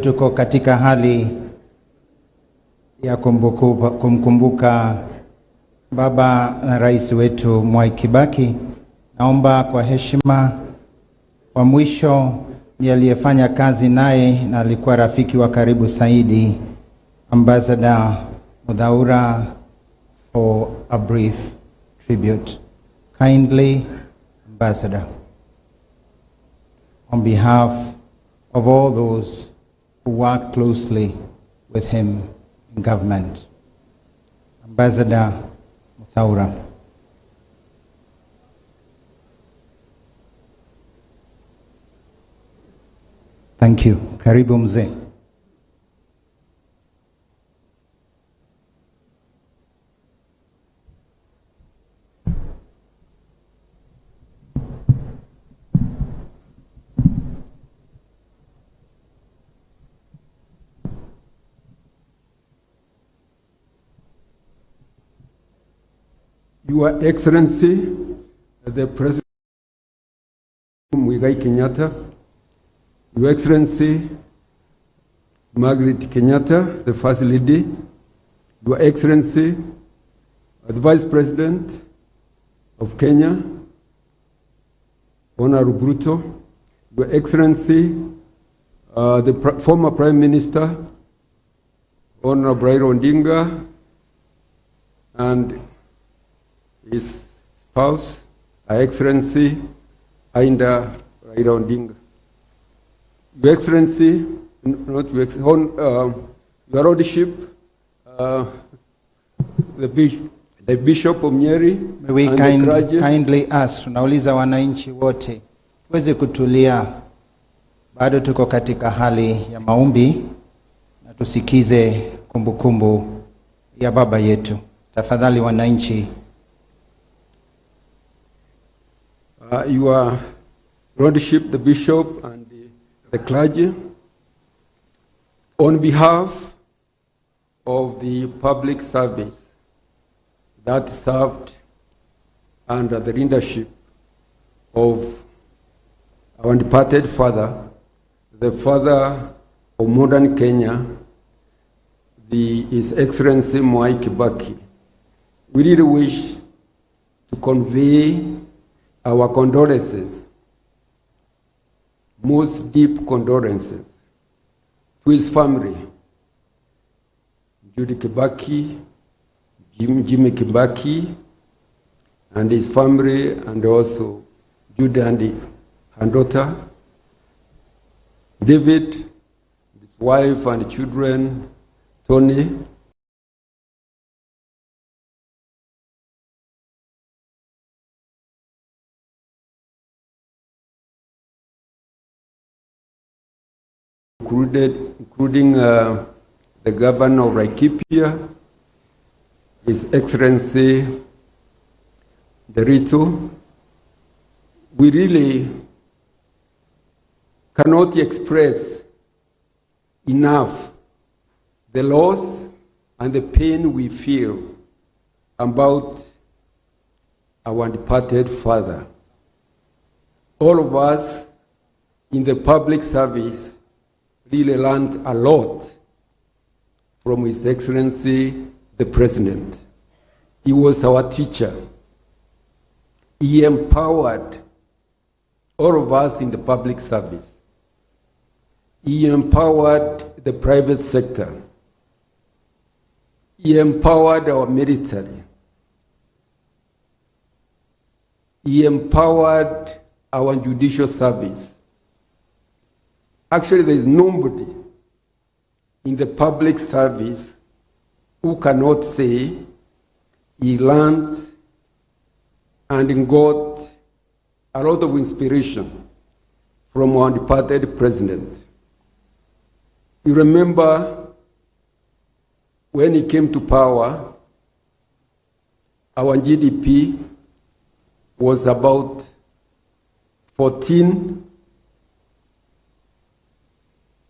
Tuko katika hali ya kumkumbuka baba na rais wetu Mwai Kibaki. Naomba kwa heshima, wa mwisho ni aliyefanya kazi naye na alikuwa rafiki wa karibu zaidi, Ambassador Muthaura, for a brief tribute. Kindly, Ambassador, on behalf of all those who work closely with him in government. Ambassador Muthaura. Thank you. Karibu mzee. Your Excellency, the President Muigai Kenyatta, Your Excellency Margaret Kenyatta, the First Lady, Your Excellency, the Vice President of Kenya, Honorable Ruto, Your Excellency, the former Prime Minister, Honorable Raila Odinga, and his spouse, Her Excellency, Raila Odinga. Your Excellency, not Your Excellency, Your Lordship, the Bishop of Nyeri, may we kindly ask, tunauliza wananchi wote tuweze kutulia, bado tuko katika hali ya maombi, na tusikize kumbukumbu ya baba yetu. Tafadhali wananchi. Your Lordship, the Bishop, and the clergy, on behalf of the public service that served under the leadership of our departed father, the father of modern Kenya, His Excellency Mwai Kibaki, we really wish to convey our condolences, most deep condolences, to his family, Judy Kibaki, Jimmy Kibaki, and his family, and also Judy and her daughter, David, his wife and children, Tony, including the governor of Laikipia, His Excellency the Ruto. We really cannot express enough the loss and the pain we feel about our departed father. All of us in the public service really learned a lot from His Excellency the President. He was our teacher. He empowered all of us in the public service. He empowered the private sector. He empowered our military. He empowered our judicial service. Actually, there is nobody in the public service who cannot say he learned and got a lot of inspiration from our departed president. You remember when he came to power, our GDP was about 14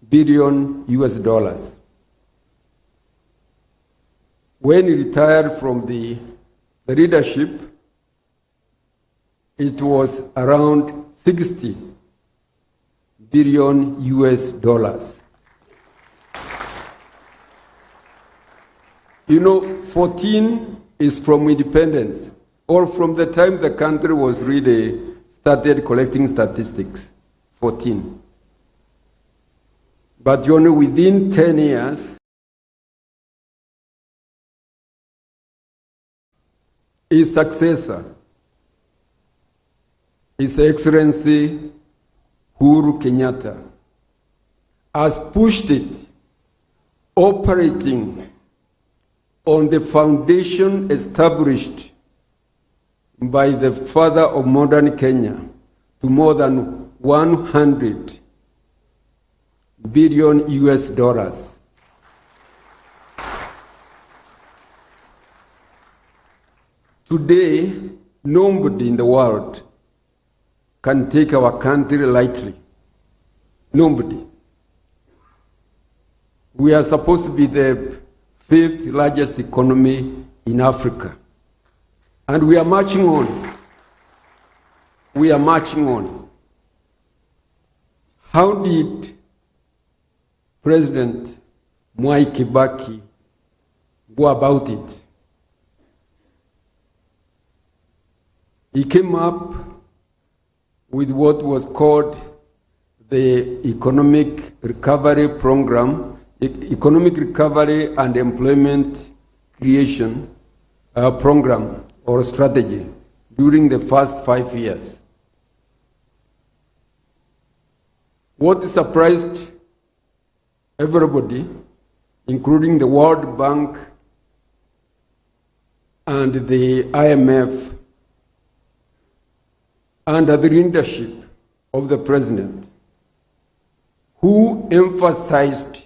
billion US dollars. When he retired from the leadership, it was around 60 billion US dollars. You know, 14 is from independence, or from the time the country was really started collecting statistics, 14. But only within 10 years, his successor, His Excellency Uhuru Kenyatta, has pushed it, operating on the foundation established by the father of modern Kenya to more than 100 billion US dollars. Today, nobody in the world can take our country lightly. Nobody. We are supposed to be the 5th largest economy in Africa. And we are marching on. We are marching on. How did President Mwai Kibaki go about it? He came up with what was called the Economic Recovery Program, Economic Recovery and Employment Creation Program or strategy during the first 5 years. What surprised everybody, including the World Bank and the IMF, under the leadership of the President, who emphasized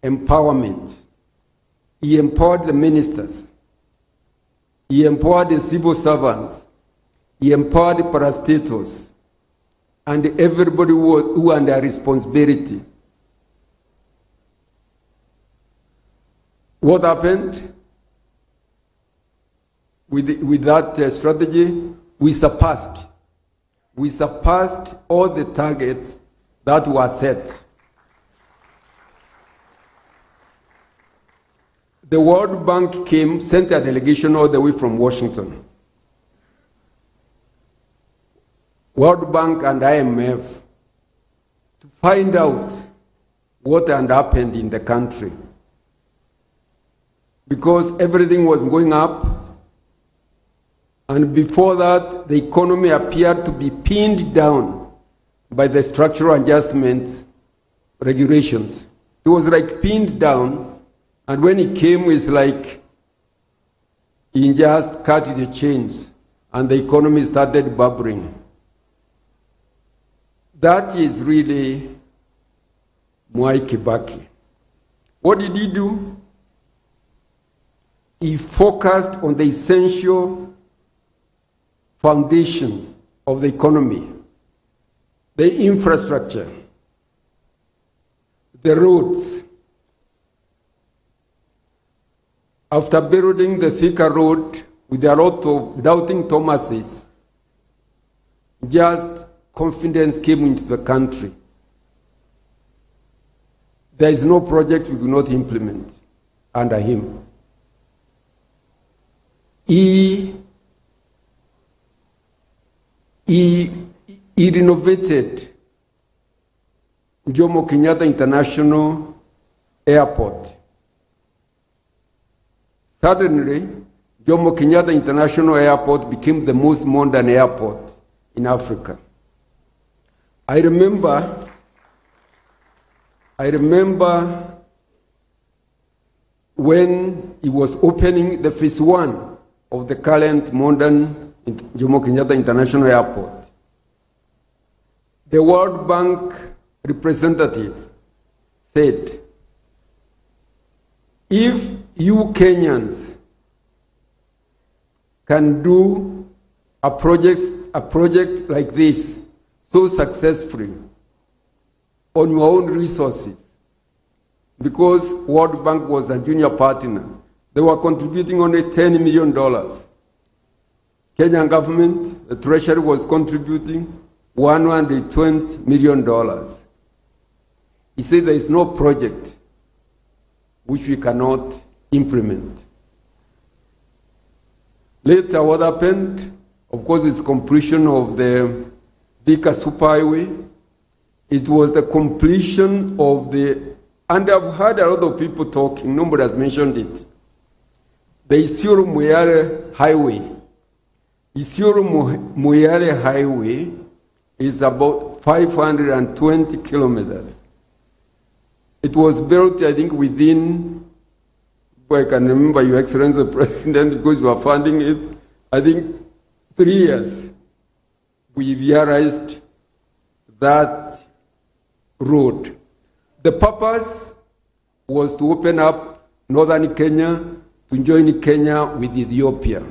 empowerment. He empowered the ministers. He empowered the civil servants. He empowered the parastatals and everybody who under responsibility. What happened with that strategy? We surpassed all the targets that were set. The World Bank came, sent a delegation all the way from Washington. World Bank and IMF to find out what had happened in the country. Because everything was going up, and before that, the economy appeared to be pinned down by the structural adjustment regulations. It was like pinned down, and when he came, it's like he just cut the chains, and the economy started bubbling. That is really Mwai Kibaki. What did he do? He focused on the essential foundation of the economy, the infrastructure, the roads. After building the Thika road with a lot of doubting Thomases, just confidence came into the country. There is no project we do not implement under him. He renovated Jomo Kenyatta International Airport. Suddenly, Jomo Kenyatta International Airport became the most modern airport in Africa. I remember when he was opening the phase 1 of the current modern Jomo Kenyatta International Airport. The World Bank representative said, if you Kenyans can do a project like this so successfully on your own resources, because World Bank was a junior partner, they were contributing only $10 million. Kenyan government, the Treasury was contributing $120 million. He said there is no project which we cannot implement. Later, what happened? Of course, it's completion of the Thika Superhighway. It was the completion of the, and I've heard a lot of people talking, nobody has mentioned it, the Isiolo-Moyale Highway. Isiolo-Moyale Highway is about 520 kilometers. It was built, I think, within, I can remember, Your Excellency the President, because we were funding it, I think 3 years. We realized that road. The purpose was to open up northern Kenya to join Kenya with Ethiopia.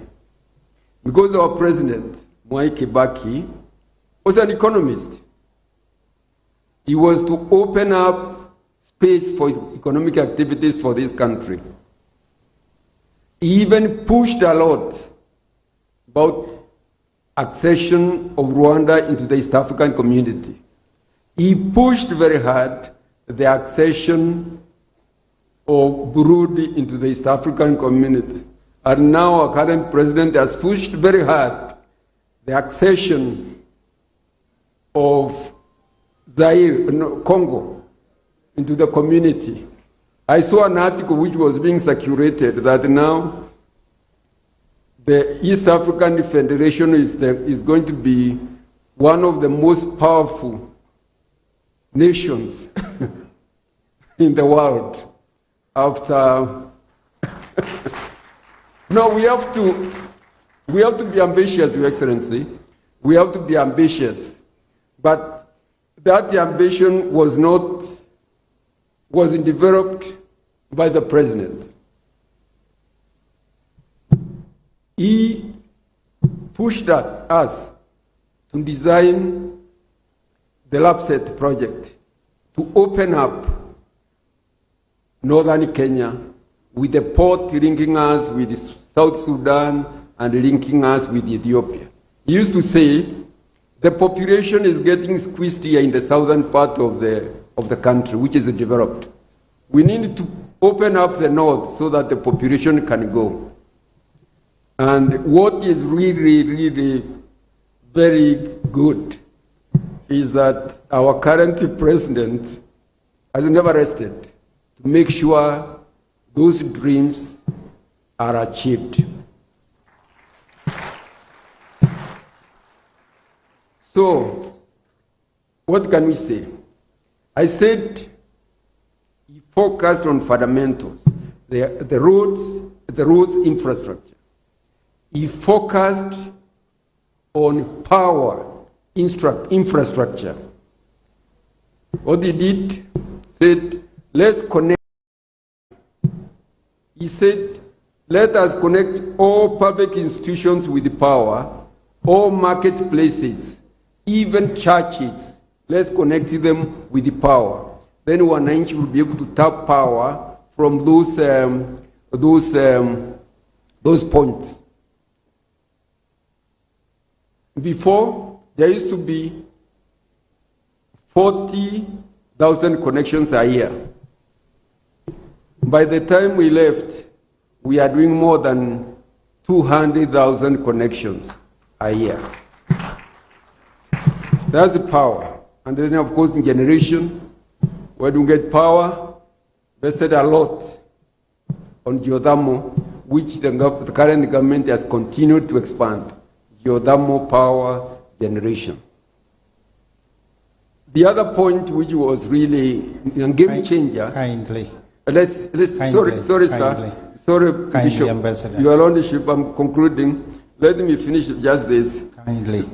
Because our president, Kibaki, was an economist. He was to open up space for economic activities for this country. He even pushed a lot about accession of Rwanda into the East African community. He pushed very hard the accession of Burundi into the East African community. And now our current president has pushed very hard the accession of Zaire, Congo, into the community. I saw an article which was being circulated that now the East African Federation is going to be one of the most powerful nations in the world after. No, we have to be ambitious, Your Excellency. We have to be ambitious. But that ambition wasn't developed by the president. He pushed us to design the LAPSET project to open up northern Kenya with a port linking us with South Sudan and linking us with Ethiopia. He used to say the population is getting squeezed here in the southern part of the country, which is developed. We need to open up the north so that the population can go. And what is really, really very good is that our current president has never rested to make sure those dreams are achieved. So, what can we say? I said he focused on fundamentals, the roads infrastructure. He focused on power infrastructure. What he did, said, let's connect. He said, let us connect all public institutions with the power, all marketplaces, even churches. Let's connect them with the power. Then wananchi will be able to tap power from those points. Before, there used to be 40,000 connections a year. By the time we left, we are doing more than 200,000 connections a year. That's the power. And then, of course, in generation, when we get power, invested a lot on geothermal, which the current government has continued to expand. Geothermal power generation. The other point, which was really a game changer. Kindly. Sorry, sir. Sorry, Bishop. Ambassador. Your Lordship, I'm concluding. Let me finish just this. Kindly.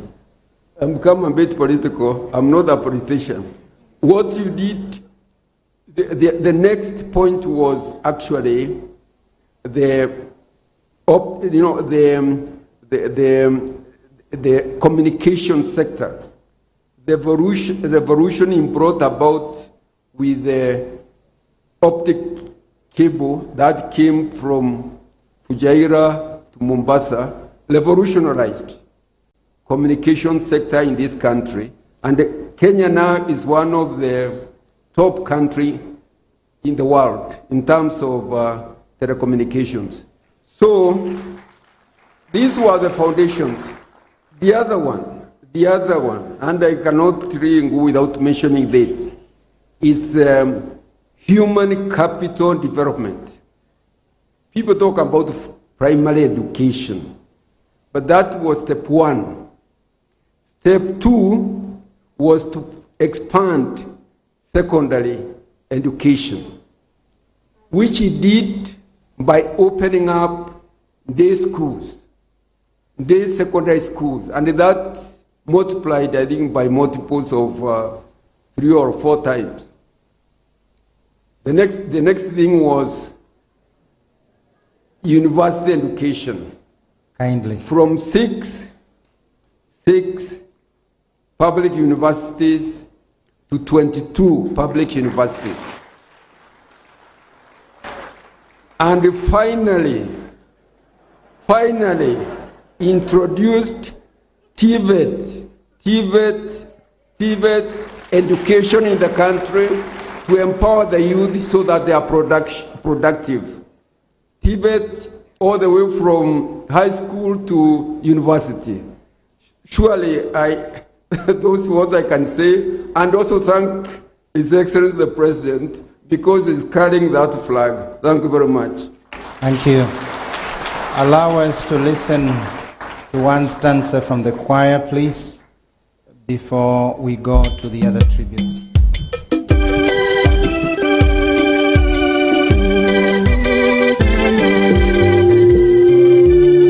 I'm become a bit political. I'm not a politician. What you did, the next point was actually the communication sector. The evolution brought about with the optic cable that came from Fujairah to Mombasa, revolutionized communication sector in this country. And Kenya now is one of the top countries in the world in terms of Telecommunications. So, these were the foundations. The other one, and I cannot really go without mentioning that, is human capital development. People talk about primary education, but that was step one. Step two was to expand secondary education, which he did by opening up day schools, day secondary schools, and that multiplied, I think, by multiples of 3 or 4 times. The next thing was university education. Kindly. From six public universities to 22 public universities. And finally introduced TVET education in the country to empower the youth so that they are productive. TVET all the way from high school to university. Surely, those what I can say, and also thank His Excellency the President because he's carrying that flag. Thank you very much. Thank you. Allow us to listen to one stanza from the choir, please, before we go to the other tributes.